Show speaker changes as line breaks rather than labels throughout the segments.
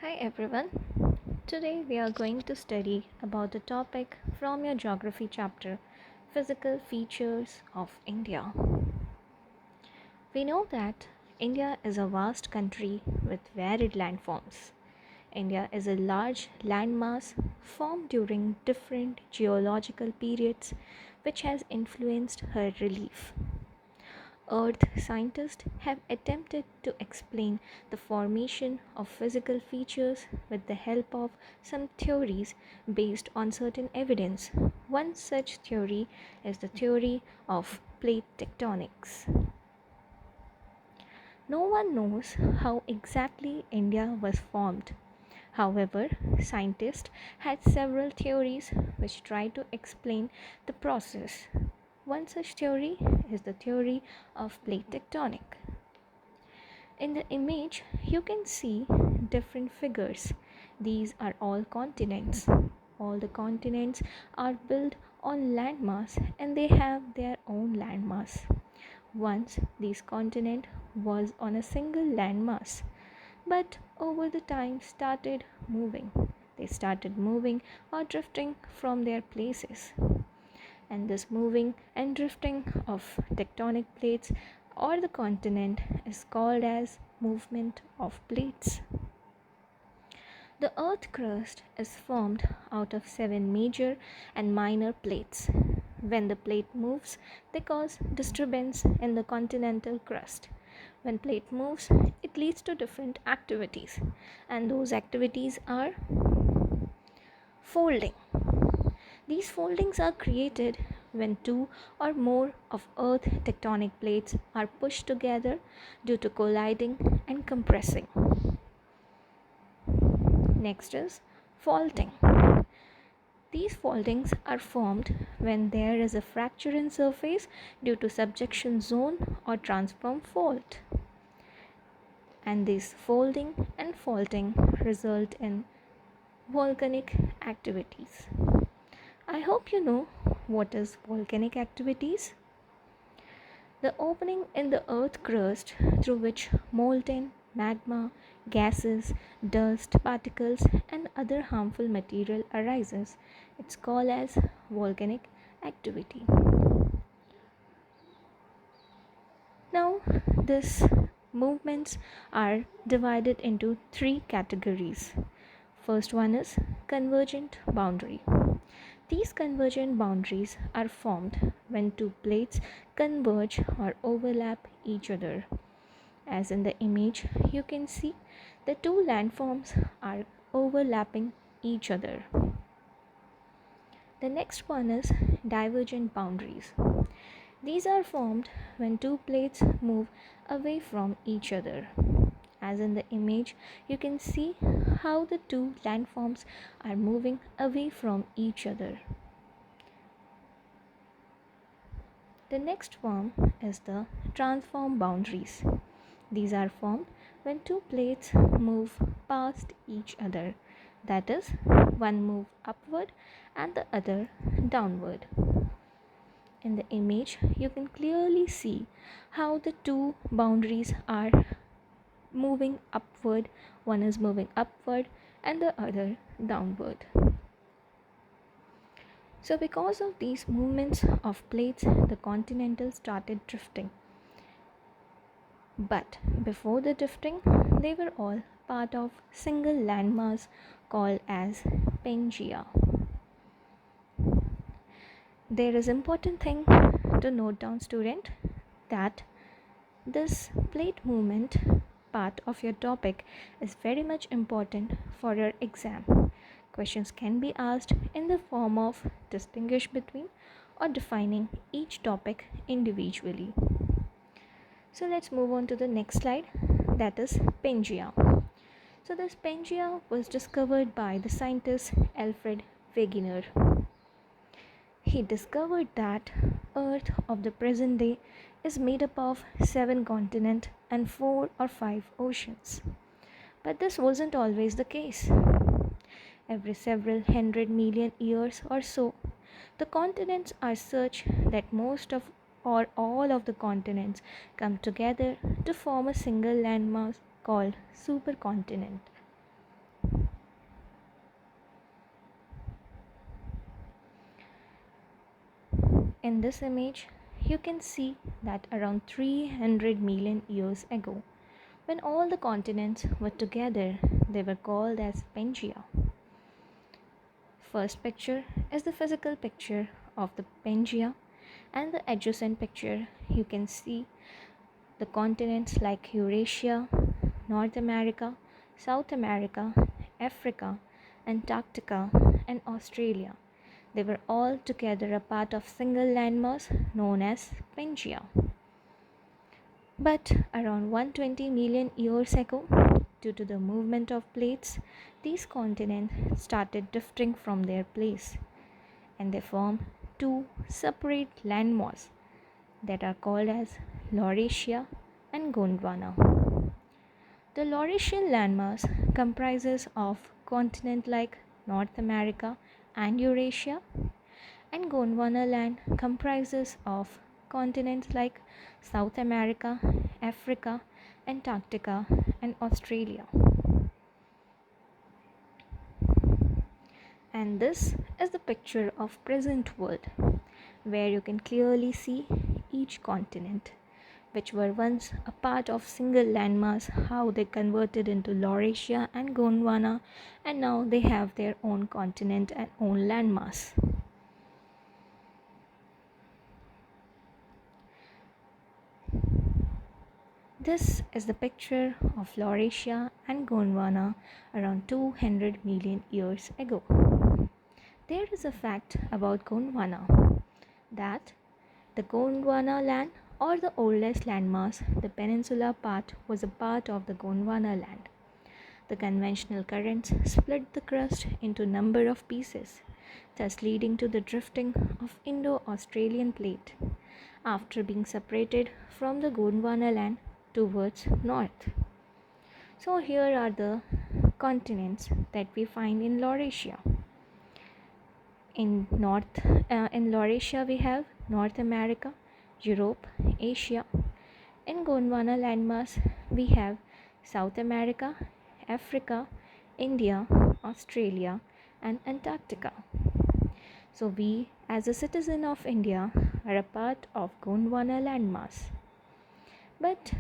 Hi everyone. Today we are going to study about the topic from your geography chapter, physical features of India. We know that India is a vast country with varied landforms. India is a large landmass formed during different geological periods which has influenced her relief. Earth scientists have attempted to explain the formation of physical features with the help of some theories based on certain evidence. One such theory is the theory of plate tectonics. No one knows how exactly India was formed. However, scientists had several theories which try to explain the process. One such theory is the theory of plate tectonic. In the image, you can see different figures. These are all continents. All the continents are built on landmass and they have their own landmass. Once, this continent was on a single landmass, but over the time started moving. They started moving or drifting from their places, and this moving and drifting of tectonic plates or the continent is called as movement of plates. The earth crust is formed out of 7 major and minor plates. When the plate moves, they cause disturbance in the continental crust. When plate moves, it leads to different activities, and those activities are folding. These foldings are created when two or more of Earth tectonic plates are pushed together due to colliding and compressing. Next is faulting. These faultings are formed when there is a fracture in surface due to subjection zone or transform fault. And this folding and faulting result in volcanic activities. I hope you know what is volcanic activities. The opening in the earth crust through which molten magma, gases, dust particles and other harmful material arises. It's called as volcanic activity. Now these movements are divided into 3 categories. First one is convergent boundary. These convergent boundaries are formed when two plates converge or overlap each other. As in the image, you can see the two landforms are overlapping each other. The next one is divergent boundaries. These are formed when two plates move away from each other. As in the image, you can see how the two landforms are moving away from each other. The next form is the transform boundaries. These are formed when two plates move past each other. That is, one move upward and the other downward. In the image, you can clearly see how the two boundaries are moving upward. One is moving upward and the other downward. So because of these movements of plates, the continental started drifting. But before the drifting, they were all part of single landmass called as PANGAEA. There is important thing to note down, student, that this plate movement part of your topic is very much important for your exam. Questions can be asked in the form of distinguish between or defining each topic individually. So let's move on to the next slide, that is PANGAEA. So this PANGAEA was discovered by the scientist Alfred Wegener. He discovered that Earth of the present day is made up of 7 continents and 4 or 5 oceans. But this wasn't always the case. Every several 100 million years or so, the continents are such that most of or all of the continents come together to form a single landmass called supercontinent. In this image, you can see that around 300 million years ago, when all the continents were together, they were called as Pangaea. First picture is the physical picture of the Pangaea, and the adjacent picture you can see the continents like Eurasia, North America, South America, Africa, Antarctica, and Australia. They were all together a part of single landmass known as Pangaea. But around 120 million years ago, due to the movement of plates, these continents started drifting from their place, and they formed two separate landmasses that are called as Laurasia and Gondwana. The Laurasian landmass comprises of continents like North America and Eurasia, and Gondwana land comprises of continents like South America, Africa, Antarctica, and Australia. And this is the picture of present world, where you can clearly see each continent, which were once a part of single landmass, how they converted into Laurasia and Gondwana, and now they have their own continent and own landmass. This is the picture of Laurasia and Gondwana around 200 million years ago. There is a fact about Gondwana that the Gondwana land, or the oldest landmass, the peninsula part, was a part of the Gondwana land. The conventional currents split the crust into a number of pieces, thus leading to the drifting of Indo-Australian plate after being separated from the Gondwana land towards north. So here are the continents that we find in Laurasia. In Laurasia we have North America, Europe, Asia. In Gondwana landmass we have South America, Africa, India, Australia, and Antarctica. So we, as a citizen of India, are a part of Gondwana landmass. But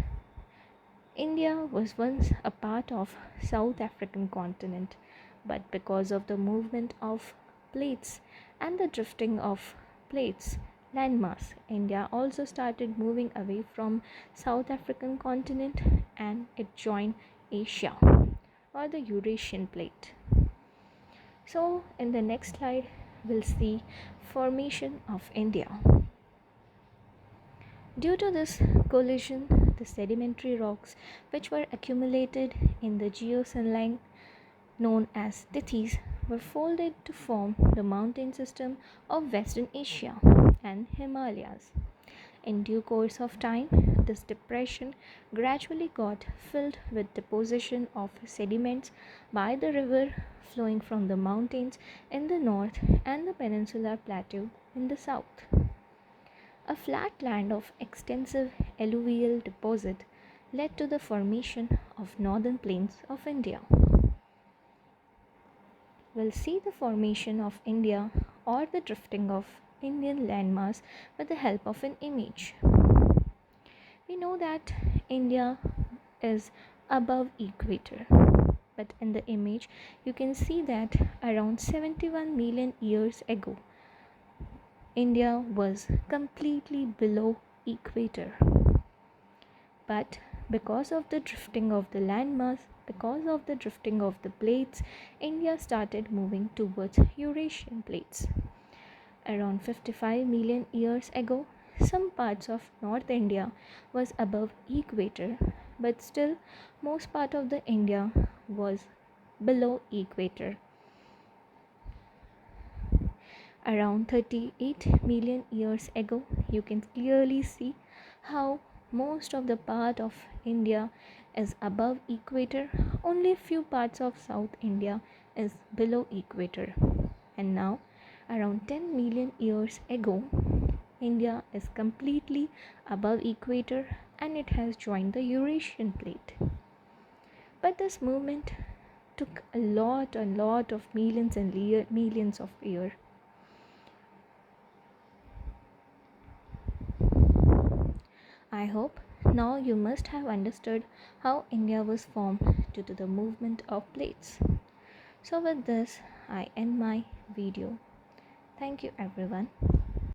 India was once a part of South African continent, but because of the movement of plates and the drifting of plates landmass, India also started moving away from South African continent, and it joined Asia or the Eurasian plate. So in the next slide we'll see formation of India. Due to this collision, the sedimentary rocks which were accumulated in the geosyncline known as Tethys were folded to form the mountain system of Western Asia and Himalayas. In due course of time, this depression gradually got filled with deposition of sediments by the river flowing from the mountains in the north and the peninsular plateau in the south. A flat land of extensive alluvial deposit led to the formation of northern plains of India. We'll see the formation of India or the drifting of Indian landmass with the help of an image. We know that India is above equator, but in the image you can see that around 71 million years ago India was completely below equator. But because of the drifting of the landmass, because of the drifting of the plates, India started moving towards Eurasian plates. Around 55 million years ago, some parts of North India was above equator, but still most part of the India was below equator. Around 38 million years ago, you can clearly see how most of the part of India is above equator, only few parts of South India is below equator. And now, around 10 million years ago, India is completely above equator and it has joined the Eurasian plate. But this movement took a lot of millions and millions of years. I hope now you must have understood how India was formed due to the movement of plates. So, with this, I end my video. Thank you, everyone.